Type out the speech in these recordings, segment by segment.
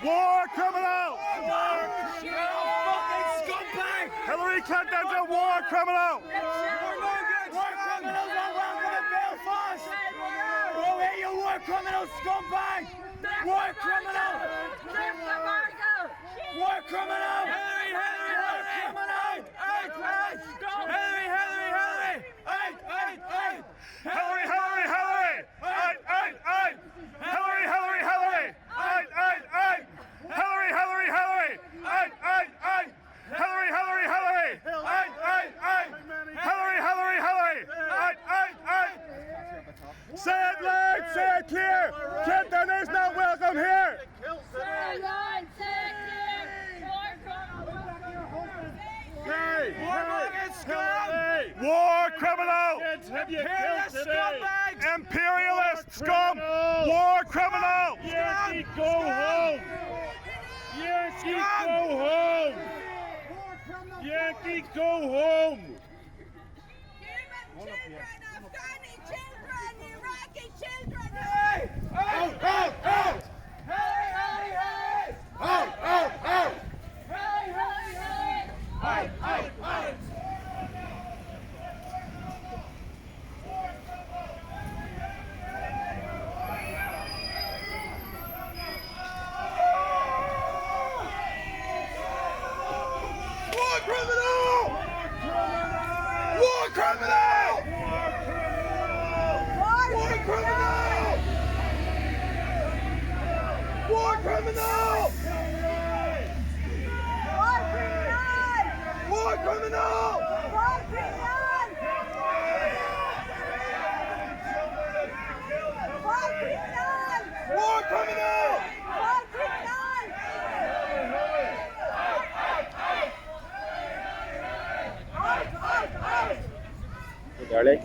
War criminal! You're a fucking scumbag! Hillary Clinton's a war criminal! War criminals are welcome in Belfast! Go away, you war criminal scumbag! War criminal! War criminal! Hillary! War criminal! Say it loud, say it clear! Clinton is not welcome here! Say it loud, say it clear! War criminal! Imperialist scum! War criminal! Yankee, go home! Yankee, go home! Yankee, go home! Human children, Afghani children, Iraqi children! Out! Out! Out! Hey! Out! Out! Out! Out! Out! War criminal! War criminal! War criminal! War criminal! War criminal! War criminal!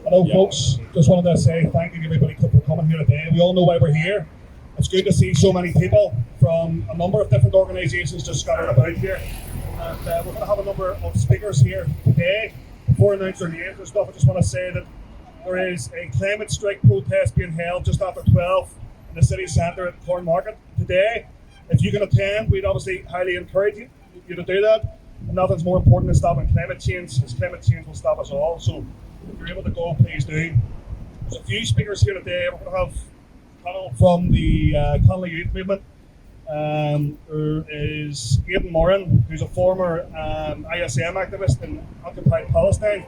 Hello folks, just wanted to say thank you to everybody for coming here today. We all know why we're here. It's good to see so many people from a number of different organisations just scattered about here. And we're going to have a number of speakers here today. Before I announce their names and stuff, I just want to say that there is a climate strike protest being held just after 12 in the city centre at Corn Market today. If you can attend, we'd obviously highly encourage you to do that. And nothing's more important than stopping climate change, because climate change will stop us all. So if you're able to go, please do. There's a few speakers here today. We're going to have Conal from the Connolly Youth Movement. There is Aidan Moran, who's a former ISM activist in Occupied Palestine.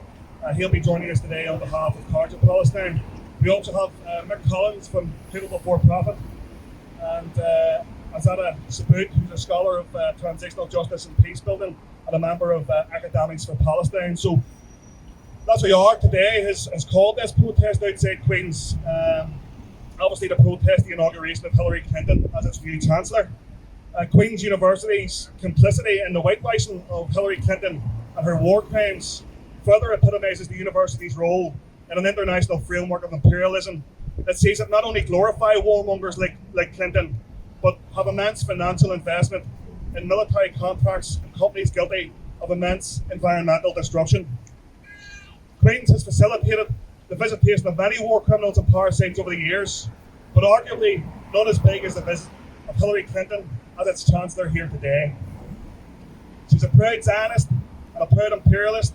He'll be joining us today on behalf of Cairde Palestine. We also have Michael Collins from People Before Profit, and Azadeh Sobout, who's a scholar of Transitional Justice and Peace building and a member of Academics for Palestine. So that's where we are today. Has called this protest outside Queen's, obviously to protest the inauguration of Hillary Clinton as its new Chancellor. Queen's University's complicity in the whitewashing of Hillary Clinton and her war crimes further epitomises the university's role in an international framework of imperialism that sees it not only glorify warmongers like Clinton, but have immense financial investment in military contracts and companies guilty of immense environmental destruction. Queen's has facilitated the visitation of many war criminals and parasites over the years, but arguably not as big as the visit of Hillary Clinton as its Chancellor here today. She's a proud Zionist and a proud imperialist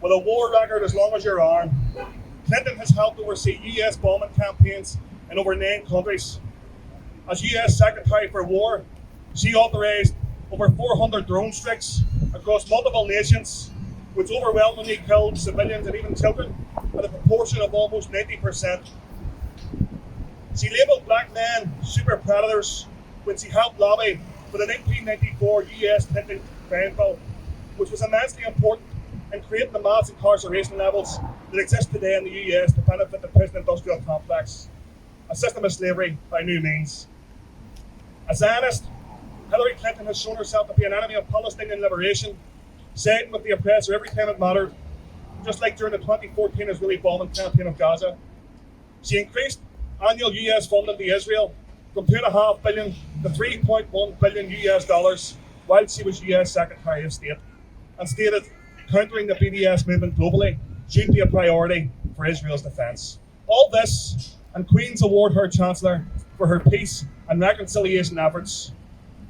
with a war record as long as your arm. Clinton has helped oversee US bombing campaigns in over 9 countries. As US Secretary for War, she authorised over 400 drone strikes across multiple nations, which overwhelmingly killed civilians and even children at a proportion of almost 90%. She labelled black men super predators when she helped lobby for the 1994 US Clinton crime bill, which was immensely important in creating the mass incarceration levels that exist today in the US to benefit the prison industrial complex, a system of slavery by new means. As Zionist, Hillary Clinton has shown herself to be an enemy of Palestinian liberation, siding with the oppressor every time it mattered, just like during the 2014 Israeli bombing campaign of Gaza. She increased annual US funding to Israel from $2.5 billion to $3.1 billion US dollars while she was US Secretary of State, and stated countering the BDS movement globally should be a priority for Israel's defence. All this, and Queen's award her Chancellor for her peace and reconciliation efforts,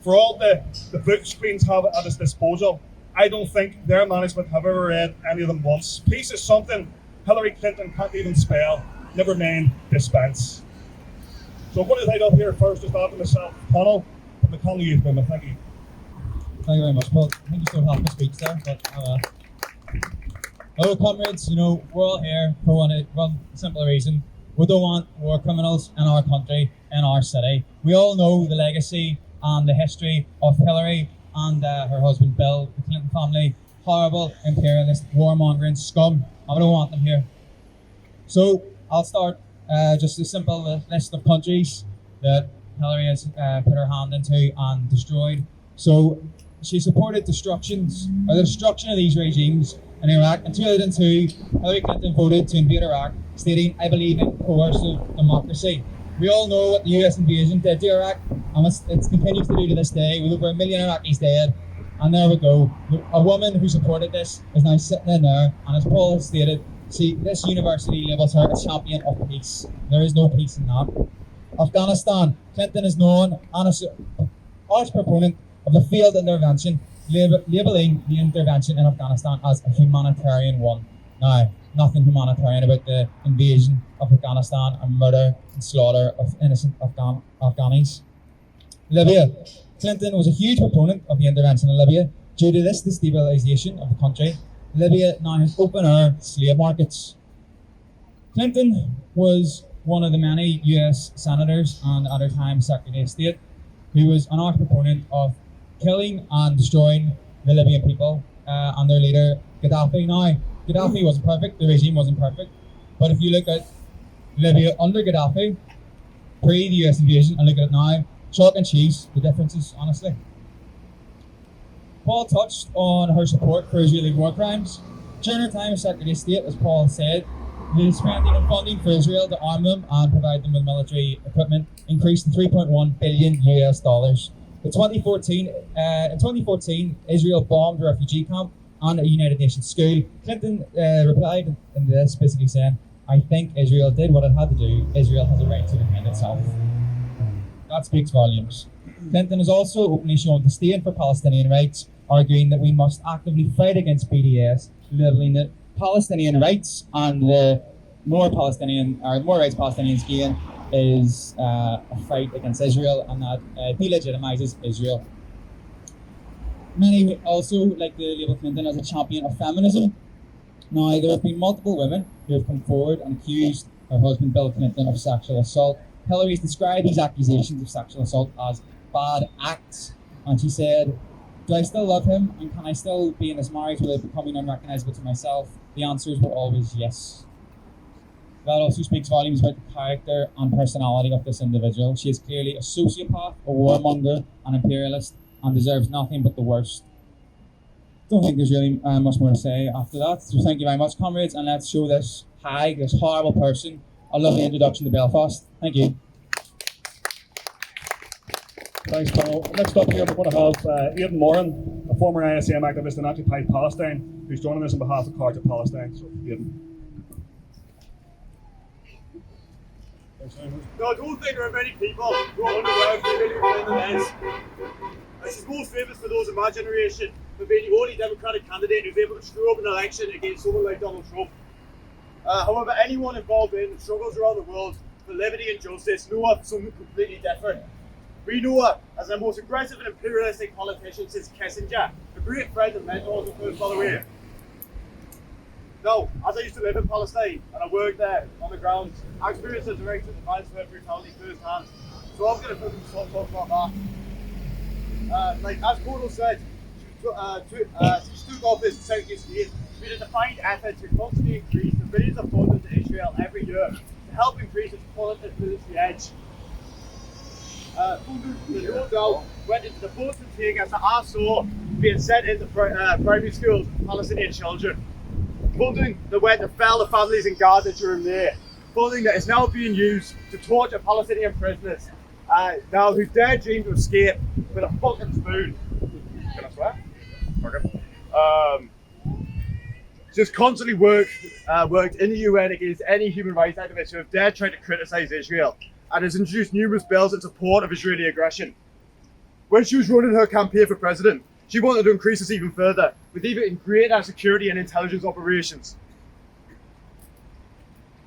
For all the book screens have at its disposal, I don't think their management have ever read any of them once. Peace is something Hillary Clinton can't even spell, never mind dispense. So I'm going to take up here first, just after myself, Conal from the Connolly Youth Movement. Thank you. Thank you very much, Paul. I think you still have my speech there, but hello, comrades. You know, we're all here for one simple reason. We don't want war criminals in our country, in our city. We all know the legacy and the history of Hillary and her husband Bill, the Clinton family, horrible imperialist warmongering scum. I don't want them here. So I'll start just a simple list of countries that Hillary has put her hand into and destroyed. So she supported the destruction of these regimes in Iraq. In 2002, Hillary Clinton voted to invade Iraq, stating, "I believe in coercive democracy." We all know what the US invasion did to Iraq, and it continues to do to this day, with over 1 million Iraqis dead. And there we go. A woman who supported this is now sitting in there, and as Paul has stated, see, this university labels her a champion of peace. There is no peace in that. Afghanistan. Clinton is known as an arch proponent of the failed intervention, labelling the intervention in Afghanistan as a humanitarian one. Now, nothing humanitarian about the invasion of Afghanistan and murder and slaughter of innocent Afghanis. Libya. Clinton was a huge proponent of the intervention in Libya. Due to this destabilisation of the country, Libya now has open-air slave markets. Clinton was one of the many US senators and at her time Secretary of State who was an arch proponent of killing and destroying the Libyan people and their leader Gaddafi. Now, Gaddafi wasn't perfect, the regime wasn't perfect, but if you look at Libya under Gaddafi, pre the US invasion, and look at it now, chalk and cheese, the differences, honestly. Paul touched on her support for Israeli war crimes. During her time as Secretary of State, as Paul said, the spending and funding for Israel to arm them and provide them with military equipment increased to $3.1 billion US. In 2014, Israel bombed a refugee camp and a United Nations school. Clinton replied in this, basically saying, "I think Israel did what it had to do. Israel has a right to defend itself." That speaks volumes. Clinton has also openly shown disdain for Palestinian rights, arguing that we must actively fight against BDS, labeling that Palestinian rights and the more rights Palestinians gain is a fight against Israel, and that delegitimizes Israel. Many also like to label Clinton as a champion of feminism. Now, there have been multiple women who have come forward and accused her husband Bill Clinton of sexual assault. Hillary has described these accusations of sexual assault as bad acts, and she said, "Do I still love him, and can I still be in this marriage without becoming unrecognisable to myself?" The answers were always yes. That also speaks volumes about the character and personality of this individual. She is clearly a sociopath, a warmonger, an imperialist, and deserves nothing but the worst. Don't think there's really much more to say after that. So thank you very much, comrades, and let's show this this horrible person, a lovely introduction to Belfast. Thank you. Thanks, Paul. Next up here, we're going to have Aidan Moran, a former ISM activist in Occupied Palestine, who's joining us on behalf of Cairde Palestine. So, Aidan. No, I don't think there are many people who are underwhelmed by Hillary Clinton. She's most famous for those in my generation for being the only Democratic candidate who's able to screw up an election against someone like Donald Trump. However, anyone involved in struggles around the world for liberty and justice know her for something completely different. We know her as the most aggressive and imperialistic politician since Kissinger, a great friend and mentor of the First Brother Way. Now, as I used to live in Palestine and I worked there on the ground, I experienced the direct violence and brutality firsthand. So I'm going to talk about that. As Conal said, she took office in Secretary of State. She made a defined effort to constantly increase the billions of funding to Israel every year to help increase its political military edge. Funding, no doubt, went into the votes and take as I saw being sent into primary schools for Palestinian children. Funding that went to fell the families in Gaza during May. Funding that is now being used to torture Palestinian prisoners now who dare dream to escape with a fucking spoon. Can I swear? Okay. Just constantly worked in the UN against any human rights activists who have dared try to criticise Israel, and has introduced numerous bills in support of Israeli aggression. when she was running her campaign for president, she wanted to increase this even further, with even greater security and intelligence operations.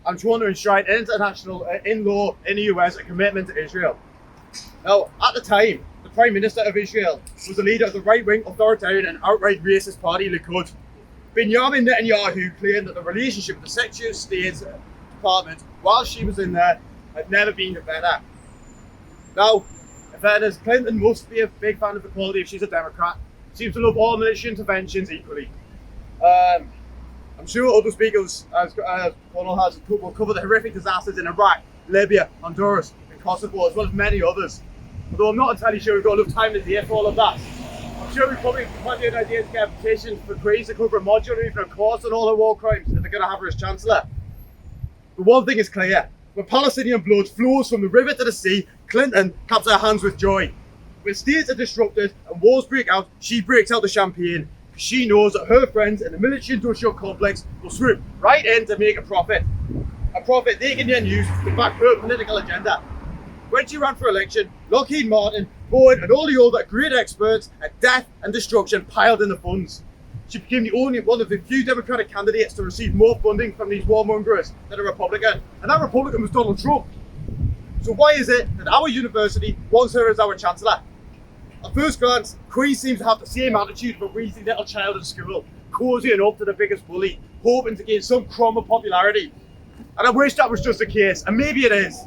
And she wanted to enshrine international, in law, in the US, a commitment to Israel. Now, at the time, the Prime Minister of Israel was the leader of the right-wing authoritarian and outright racist party Likud. Benjamin Netanyahu claimed that the relationship with the Secretary of State's department, while she was in there, had never been better. Now, in fairness, Clinton must be a big fan of equality if she's a Democrat. Seems to love all military interventions equally. I'm sure other speakers, as Conal has, will cover the horrific disasters in Iraq, Libya, Honduras, and Kosovo, as well as many others. Although I'm not entirely sure we've got enough time to hear for all of that. I'm sure we probably might be an idea to get a petition for Queens to cover a module or even a course on all her war crimes if they're going to have her as Chancellor. But one thing is clear: when Palestinian blood flows from the river to the sea, Clinton claps her hands with joy. When states are disrupted and wars break out, she breaks out the champagne. She knows that her friends in the military-industrial complex will swoop right in to make a profit they can then use to back her political agenda. When she ran for election, Lockheed Martin, Boeing, and all the other great experts at death and destruction piled in the funds. She became the only one of the few Democratic candidates to receive more funding from these warmongers than a Republican, and that Republican was Donald Trump. So why is it that our university wants her as our Chancellor? At first glance, Queen seems to have the same attitude of a wheezy little child in school, cozying up to the biggest bully, hoping to gain some crumb of popularity. And I wish that was just the case, and maybe it is.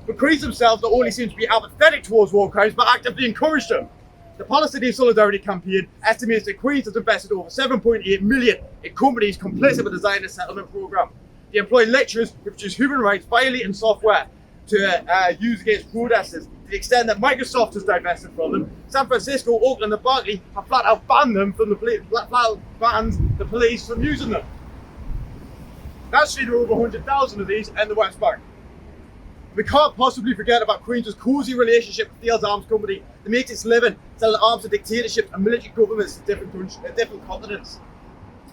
But Queens themselves not only seem to be apathetic towards war crimes, but actively encourage them. The Palestinian Solidarity Campaign estimates that Queens has invested over $7.8 million in companies complicit with the Zionist settlement program. They employ lecturers who produce human rights violating software to use against protesters, to the extent that Microsoft has divested from them. San Francisco, Oakland, and Berkeley have flat out banned them from banned the police from using them. Naturally, there are over 100,000 of these in the West Bank. We can't possibly forget about Queens' cosy relationship with Fields Arms Company that makes its living selling arms to dictatorships and military governments in different continents.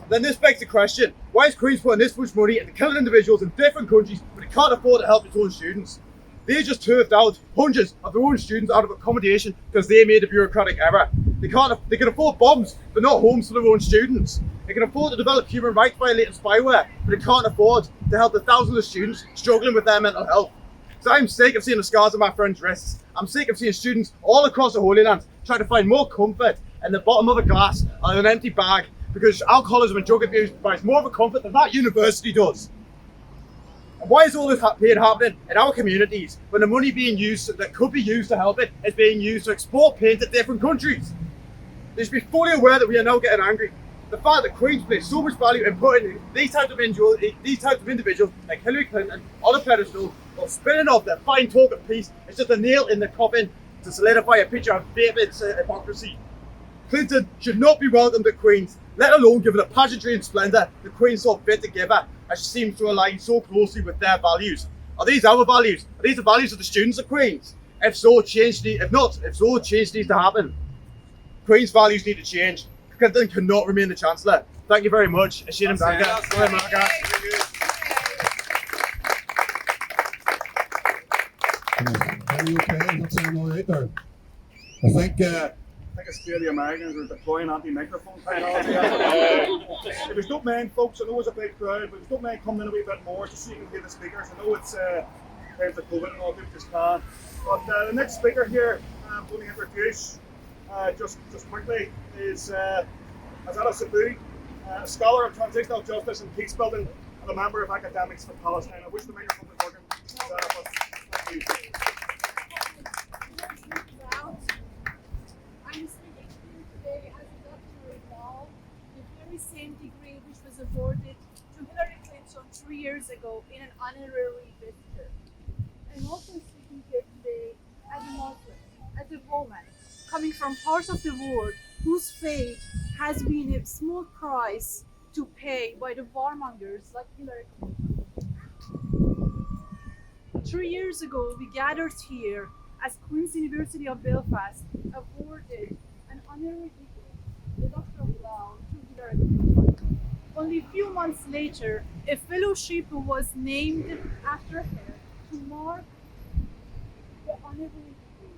Then this begs the question: why is Queens putting this much money into killing individuals in different countries when it can't afford to help its own students? They just turfed out hundreds of their own students out of accommodation because they made a bureaucratic error. They can afford bombs, but not homes for their own students. They can afford to develop human rights violating spyware, but they can't afford to help the thousands of students struggling with their mental health. So I'm sick of seeing the scars on my friends' wrists. I'm sick of seeing students all across the Holy Land trying to find more comfort in the bottom of a glass or an empty bag, because alcoholism and drug abuse provides more of a comfort than that university does. And why is all this happening in our communities when the money being used that could be used to help it is being used to export pain to different countries? They should be fully aware that we are now getting angry. The fact that Queens place so much value in putting these types of individuals like Hillary Clinton on a pedestal or spinning off their fine talk of peace is just a nail in the coffin to solidify a picture of vapid hypocrisy. Clinton should not be welcomed at Queens, let alone given the pageantry and splendour the Queen saw fit to give her, as she seems to align so closely with their values. Are these our values? Are these the values of the students at Queens? If so, change needs to happen. Queen's values need to change. Clinton cannot remain the Chancellor. Thank you very much. Are you okay? Not saying all right there. I think it's clear the Americans are deploying anti-microphone technology. If there's not many folks, I know it's a big crowd, but there's not many coming in a wee bit more just so you can hear the speakers. I know it's time for COVID and all people just can. But the next speaker here, I'm going to introduce just quickly is Azadeh Sobout, a scholar of Transitional Justice and Peace building and a member of Academics for Palestine. I wish the microphone was working. Thank you. I'm speaking here today as a doctorate now, the very same degree which was awarded to Hillary Clinton 3 years ago in an honorary visitor. I'm also speaking here today as a Muslim, as a woman, coming from parts of the world whose fate has been a small price to pay by the warmongers like Hillary Clinton. 3 years ago, we gathered here as Queen's University of Belfast awarded an honorary degree, the Doctor of Law, to Hillary Clinton. Only a few months later, a fellowship was named after her to mark the honorary degree.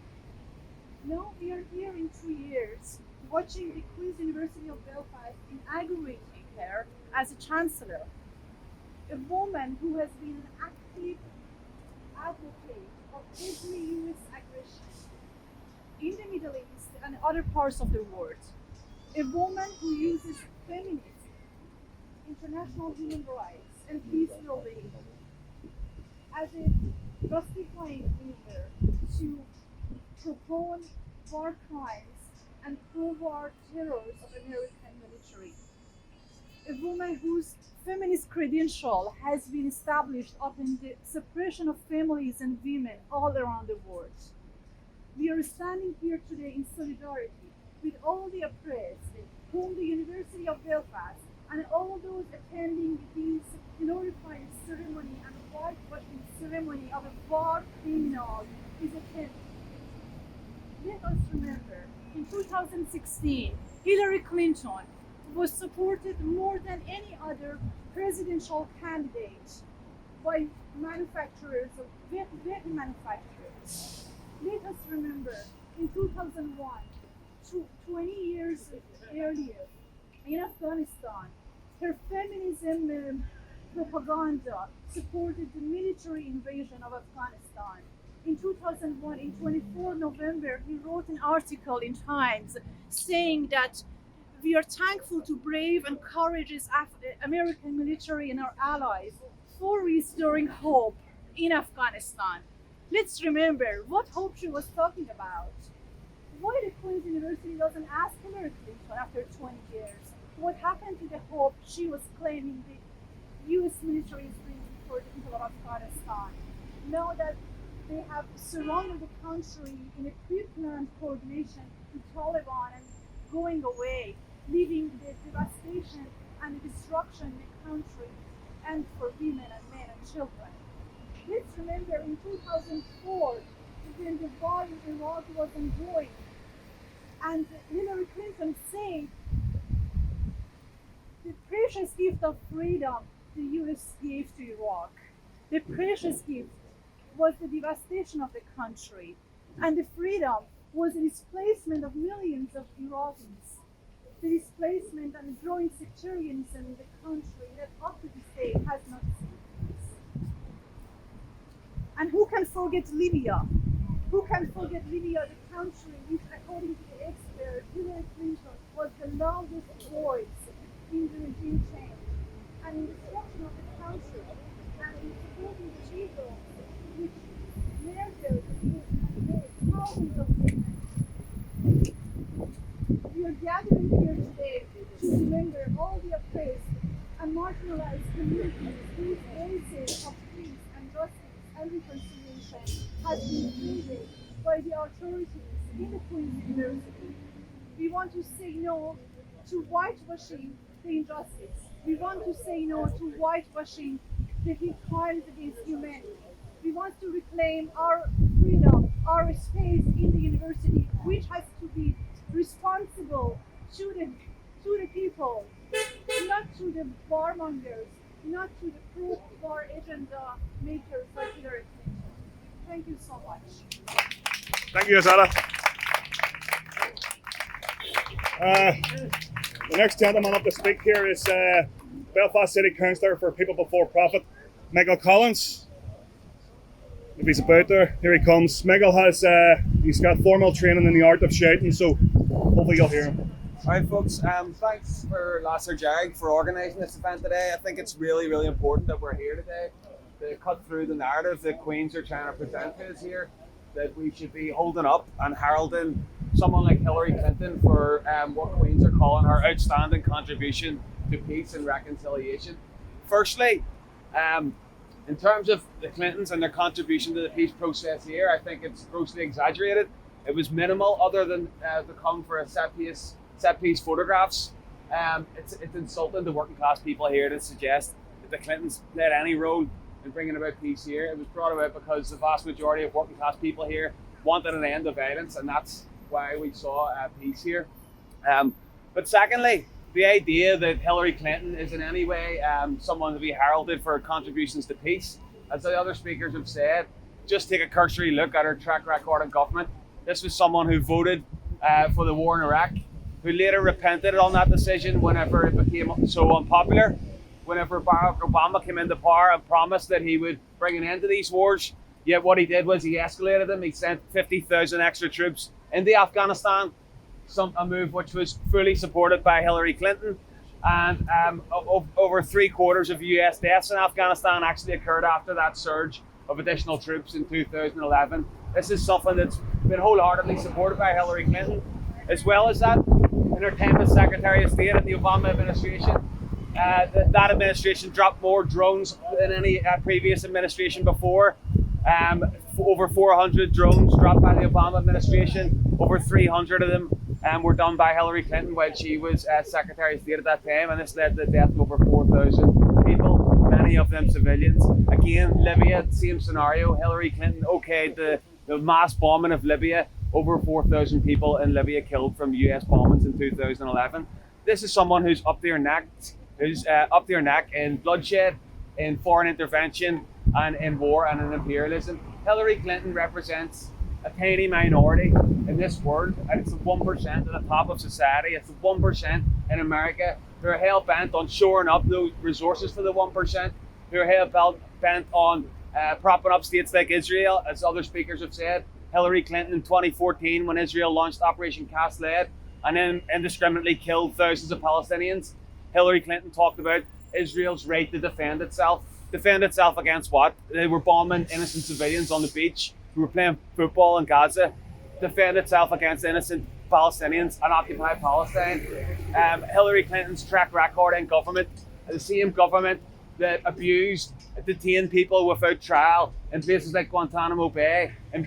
Now we are here in 2 years, watching the Queen's University of Belfast inaugurating her as a Chancellor. A woman who has been an active advocate of every US aggression in the Middle East and other parts of the world. A woman who uses feminism, international human rights, and peace building as a justifying leader to propose war crimes and pro-war terrors of American military. A woman whose feminist credential has been established upon the suppression of families and women all around the world. We are standing here today in solidarity with all the oppressed, whom the University of Belfast and all those attending this glorifying ceremony and whitewashing ceremony of a war criminal is attending. Let us remember, in 2016, Hillary Clinton was supported more than any other presidential candidate by manufacturers, weapon manufacturers. Let us remember, in 2001, 20 years earlier, in Afghanistan, her feminism propaganda supported the military invasion of Afghanistan. In 2001, in 24 November, he wrote an article in Times saying that we are thankful to brave and courageous American military and our allies for restoring hope in Afghanistan. Let's remember what hope she was talking about. Why the Queen's University doesn't ask Hillary Clinton after 20 years what happened to the hope she was claiming the US military is bringing for the people of Afghanistan? Now that they have surrounded the country in a pre-planned coordination with Taliban and going away, leaving the devastation and the destruction in the country and for women and men and children. Let's remember in 2004, when the war in Iraq was ongoing, and Hillary Clinton said the precious gift of freedom the US gave to Iraq. The precious gift was the devastation of the country, and the freedom was the displacement of millions of Iraqis, the displacement and the growing sectarianism in the country that up to this day has not seen peace. And who can forget Libya? Who can forget Libya, the country which, according to the expert, Hillary Clinton was the loudest voice in the regime change and in the destruction of the country and in supporting the people which murdered and made thousands of women. We are gathering here today to remember all the oppressed and marginalized communities whose voices of peace and justice and reconciliation has been hindered by the authorities in the Queen's University. We want to say no to whitewashing the injustice. We want to say no to whitewashing the crimes against humanity. We want to reclaim our freedom, our space in the university, which has to be responsible to the people, not to the warmongers, not to the pro-war agenda makers like Hillary Clinton. Thank you so much. Thank you, Azadeh. The next gentleman up to speak here is Belfast City Councillor for People Before Profit, Michael Collins. If he's about there, here he comes. Michael has he's got formal training in the art of shouting, so hopefully you'll hear him. Alright folks, thanks for Lasser Jag for organising this event today. I think it's really, really important that we're here today to cut through the narrative that Queens are trying to present to us here, that we should be holding up and heralding someone like Hillary Clinton for what Queens are calling her outstanding contribution to peace and reconciliation. Firstly, in terms of the Clintons and their contribution to the peace process here, I think it's grossly exaggerated. It was minimal, other than to come for a set piece photographs. It's insulting to working class people here to suggest that the Clintons played any role in bringing about peace here. It was brought about because the vast majority of working class people here wanted an end of violence, and that's why we saw peace here. But secondly, the idea that Hillary Clinton is in any way someone to be heralded for contributions to peace, as the other speakers have said, just take a cursory look at her track record in government. This was someone who voted for the war in Iraq, who later repented on that decision whenever it became so unpopular. Whenever Barack Obama came into power and promised that he would bring an end to these wars, yet what he did was he escalated them. He sent 50,000 extra troops into Afghanistan, a move which was fully supported by Hillary Clinton. And over 3/4 of US deaths in Afghanistan actually occurred after that surge of additional troops in 2011. This is something that's been wholeheartedly supported by Hillary Clinton. As well as that, Entertainment Secretary of State in the Obama administration, that administration dropped more drones than any previous administration before. Over 400 drones dropped by the Obama administration. Over 300 of them were done by Hillary Clinton when she was Secretary of State at that time, and this led to the death of over 4,000 people, many of them civilians. Again, Libya, same scenario. Hillary Clinton okayed the mass bombing of Libya. Over 4,000 people in Libya killed from US bombings in 2011. This is someone who's up their neck in bloodshed, in foreign intervention, and in war and in imperialism. Hillary Clinton represents a tiny minority in this world, and it's the 1% at the top of society. It's the 1% in America who are hell bent on shoring up those resources for the 1%, who are hell bent on propping up states like Israel, as other speakers have said. Hillary Clinton in 2014, when Israel launched Operation Cast Lead and then indiscriminately killed thousands of Palestinians, Hillary Clinton talked about Israel's right to defend itself. Defend itself against what? They were bombing innocent civilians on the beach who were playing football in Gaza. Defend itself against innocent Palestinians and Occupied Palestine. Hillary Clinton's track record in government, the same government that abused, detained people without trial in places like Guantanamo Bay and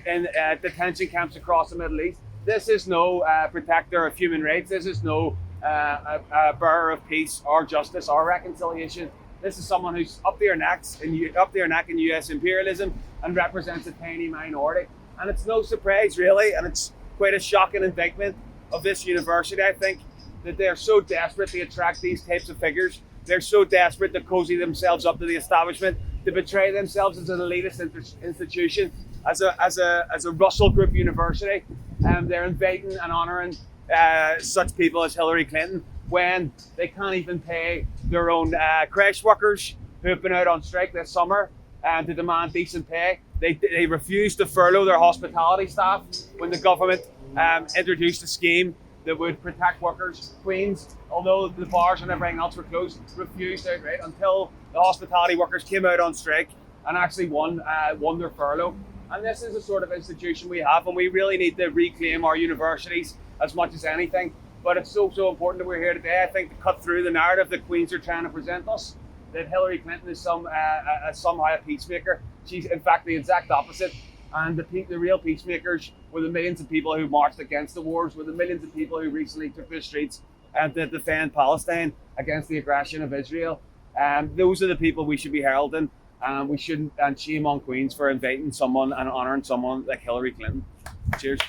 detention camps across the Middle East. This is no protector of human rights. This is no bearer of peace or justice or reconciliation. This is someone who's up their neck in US imperialism and represents a tiny minority. And it's no surprise, really, and it's quite a shocking indictment of this university, I think, that they're so desperate to attract these types of figures. They're so desperate to cozy themselves up to the establishment, to betray themselves as an elitist institution, as a Russell Group university. They're inviting and honouring such people as Hillary Clinton when they can't even pay their own creche workers who have been out on strike this summer to demand decent pay. They refused to furlough their hospitality staff when the government introduced a scheme that would protect workers. Queens, although the bars and everything else were closed, refused outright until the hospitality workers came out on strike and actually won their furlough. And this is the sort of institution we have, and we really need to reclaim our universities as much as anything. But it's so important that we're here today, I think, to cut through the narrative that Queens are trying to present us, that Hillary Clinton is somehow a peacemaker. She's in fact the exact opposite. And the real peacemakers were the millions of people who marched against the wars, were the millions of people who recently took to the streets to defend Palestine against the aggression of Israel. Those are the people we should be heralding. We shouldn't, and shame on Queens for inviting someone and honouring someone like Hillary Clinton. Cheers.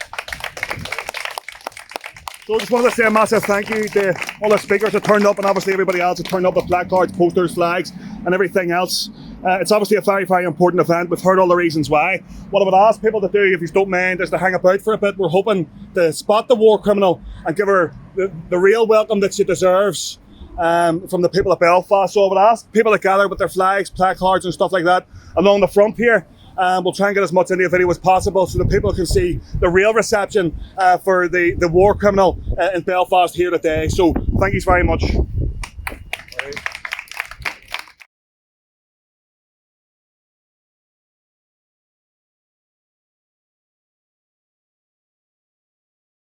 So I just wanted to say a massive thank you to all the speakers that turned up, and obviously everybody else that turned up with placards, posters, flags and everything else. It's obviously a very, very important event. We've heard all the reasons why. What I would ask people to do, if you don't mind, is to hang about for a bit. We're hoping to spot the war criminal and give her the real welcome that she deserves from the people of Belfast. So I would ask people to gather with their flags, placards and stuff like that along the front here. We'll try and get as much into the video as possible so that people can see the real reception for the war criminal in Belfast here today. So thank you very much.